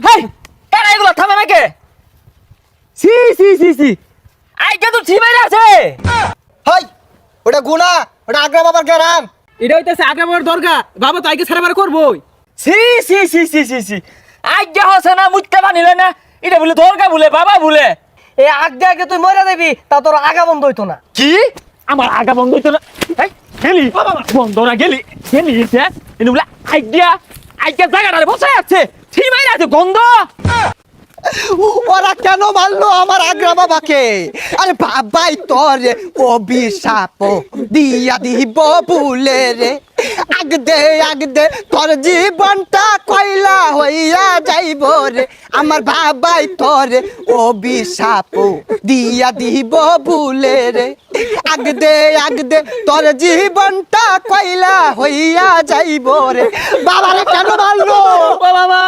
হেই কেন এগুলো থামে নাকি সি সি সি সি আইকে তো ছি মাইরা আছে হাই ওটা গুনা ওটা আগ্রা বাবার গ্রাম। এটা হইতেছে আগে বড় দরকার বাবা তো আগে সারাবার করবোই। সি সি সি সি সি সি আইকে হসে না মুইতে বানিলে না এটা বলে দরগা বলে বাবা বলে এই আগে আগে তুই মরে যাবি তা তোর আগা বন্ধ হইতো না। কি আমার আগা বন্ধ হইতো না এই গেলি বন্ধ না গেলি গেলি এনে বলে আইডিয়া জায়গাটারে বসে আছে ছি মাইরা আছে গন্ধ ওরা কেন মারলো আমার আগ্রা বাবাকে? আরে বাবাই তোর অভিশাপ দিয়া দিব ভুলে রে। আগদে তোর জীবনটা কয়লা হইয়া যাইব রে। আমার বাবাই তোর অভিশাপ দিয়া দিব ভুলে রে। আগদে তোর জীবনটা কয়লা হইয়া যাইব রে। বাবারে কেন মারলো? বাবা